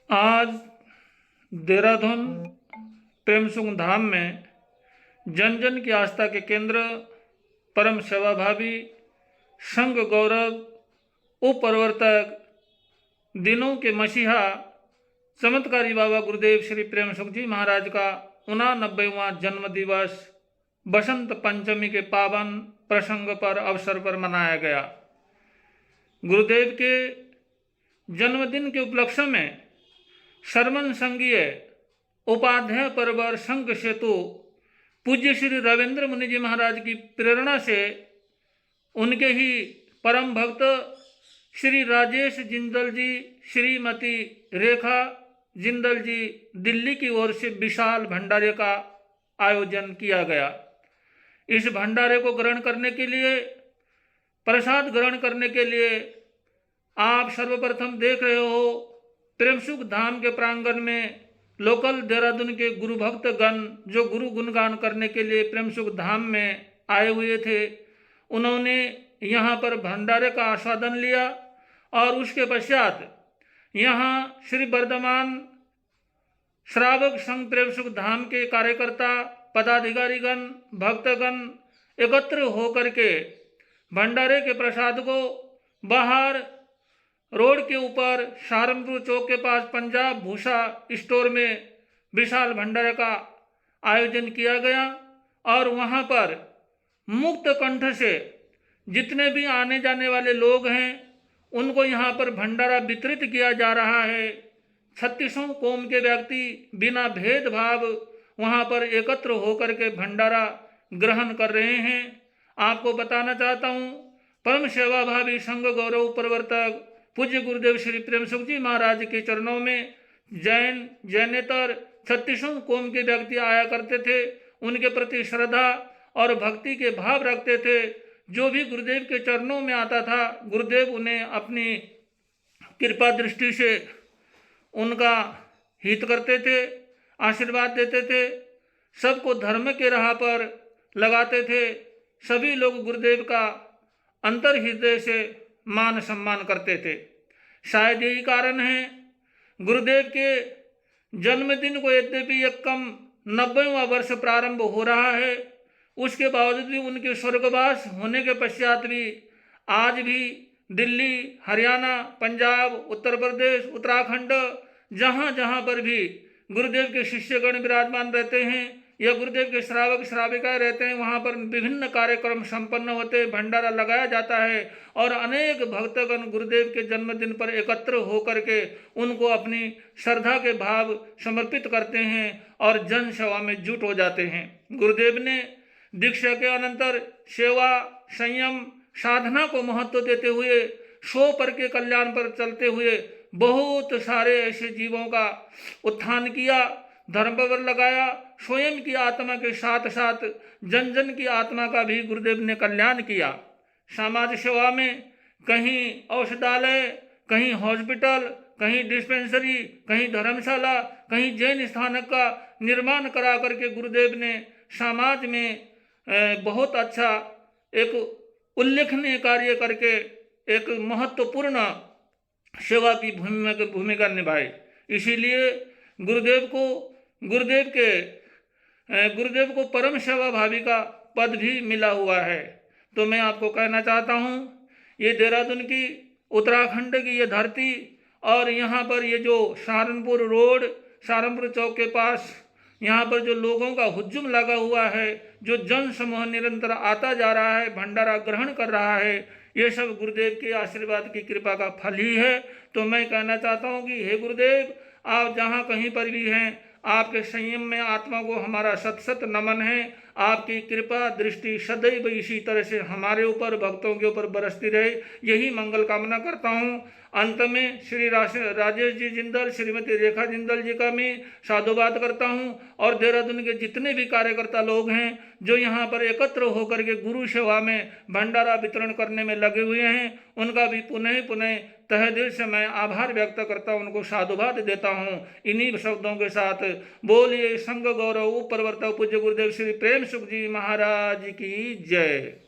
आज देहरादून प्रेम सुख धाम में जन जन की आस्था के केंद्र परम सेवाभावी संघ गौरव उपप्रवर्तक दिनों के मसीहा चमत्कारी बाबा गुरुदेव श्री प्रेम सुख जी महाराज का 89वां जन्म दिवस बसंत पंचमी के पावन प्रसंग पर अवसर पर मनाया गया। गुरुदेव के जन्मदिन के उपलक्ष्य में शर्मन संघीय उपाध्याय परवर संघ सेतु पूज्य श्री रविंद्र मुनि जी महाराज की प्रेरणा से उनके ही परम भक्त श्री राजेश जिंदल जी, श्रीमती रेखा जिंदल जी दिल्ली की ओर से विशाल भंडारे का आयोजन किया गया। इस भंडारे को ग्रहण करने के लिए, प्रसाद ग्रहण करने के लिए आप सर्वप्रथम देख रहे हो प्रेम सुख धाम के प्रांगण में लोकल देहरादून के गुरु भक्त गण जो गुरु गुणगान करने के लिए प्रेम सुख धाम में आए हुए थे, उन्होंने यहाँ पर भंडारे का आस्वादन लिया और उसके पश्चात यहाँ श्री वर्धमान श्रावक संघ प्रेम सुख धाम के कार्यकर्ता, पदाधिकारीगण, भक्तगण एकत्र होकर के भंडारे के प्रसाद को बाहर रोड के ऊपर सहारनपुर चौक के पास पंजाब भूषा स्टोर में विशाल भंडारे का आयोजन किया गया और वहाँ पर मुक्त कंठ से जितने भी आने जाने वाले लोग हैं उनको यहाँ पर भंडारा वितरित किया जा रहा है। 36 कौम के व्यक्ति बिना भेदभाव वहाँ पर एकत्र होकर के भंडारा ग्रहण कर रहे हैं। आपको बताना चाहता हूँ, परम सेवाभावी संघ गौरव प्रवर्तक पूज्य गुरुदेव श्री प्रेम सुख जी महाराज के चरणों में जैन, जैनेतर 36 कौम के व्यक्ति आया करते थे, उनके प्रति श्रद्धा और भक्ति के भाव रखते थे। जो भी गुरुदेव के चरणों में आता था, गुरुदेव उन्हें अपनी कृपा दृष्टि से उनका हित करते थे, आशीर्वाद देते थे, सबको धर्म के राह पर लगाते थे। सभी लोग गुरुदेव का अंतर हृदय से मान सम्मान करते थे। शायद यही कारण है गुरुदेव के जन्मदिन को यद्यपि एक कम 90वां वर्ष प्रारंभ हो रहा है, उसके बावजूद भी उनके स्वर्गवास होने के पश्चात भी आज भी दिल्ली, हरियाणा, पंजाब, उत्तर प्रदेश, उत्तराखंड जहाँ जहाँ पर भी गुरुदेव के शिष्यगण विराजमान रहते हैं या गुरुदेव के श्रावक श्राविकाएं रहते हैं, वहाँ पर विभिन्न कार्यक्रम संपन्न होते, भंडारा लगाया जाता है और अनेक भक्तगण गुरुदेव के जन्मदिन पर एकत्र होकर के उनको अपनी श्रद्धा के भाव समर्पित करते हैं और जन सेवा में जुट हो जाते हैं। गुरुदेव ने दीक्षा के अनंतर सेवा, संयम, साधना को महत्व देते हुए सो पर के कल्याण पर चलते हुए बहुत सारे ऐसे जीवों का उत्थान किया, धर्म पर लगाया। स्वयं की आत्मा के साथ साथ जन जन की आत्मा का भी गुरुदेव ने कल्याण किया। समाज सेवा में कहीं औषधालय, कहीं हॉस्पिटल, कहीं डिस्पेंसरी, कहीं धर्मशाला, कहीं जैन स्थानक का निर्माण करा करके गुरुदेव ने समाज में बहुत अच्छा एक उल्लेखनीय कार्य करके एक महत्वपूर्ण सेवा की भूमिका निभाई। इसीलिए गुरुदेव को परम सेवा भावी का पद भी मिला हुआ है। तो मैं आपको कहना चाहता हूँ, ये देहरादून की, उत्तराखंड की ये धरती और यहाँ पर ये जो सहारनपुर रोड, सहारनपुर चौक के पास यहाँ पर जो लोगों का हुज्जुम लगा हुआ है, जो जन समूह निरंतर आता जा रहा है, भंडारा ग्रहण कर रहा है, ये सब गुरुदेव के आशीर्वाद की कृपा का फल ही है। तो मैं कहना चाहता हूँ कि हे गुरुदेव, आप जहाँ कहीं पर भी हैं, आपके संयम में आत्मा को हमारा शत शत नमन है। आपकी कृपा दृष्टि सदैव इसी तरह से हमारे ऊपर, भक्तों के ऊपर बरसती रहे, यही मंगल कामना करता हूँ। अंत में श्री राजेश जी जिंदल, श्रीमती रेखा जिंदल जी का मैं साधुवाद करता हूँ और देहरादून के जितने भी कार्यकर्ता लोग हैं जो यहाँ पर एकत्र होकर के गुरु सेवा में भंडारा वितरण करने में लगे हुए हैं, उनका भी पुनः पुनः तहे दिल से मैं आभार व्यक्त करता हूँ, उनको साधुवाद देता हूँ। इन्हीं शब्दों के साथ बोलिए संघ गौरव प्रवर्तक पूज्य गुरुदेव श्री प्रेम सुख जी महाराज की जय।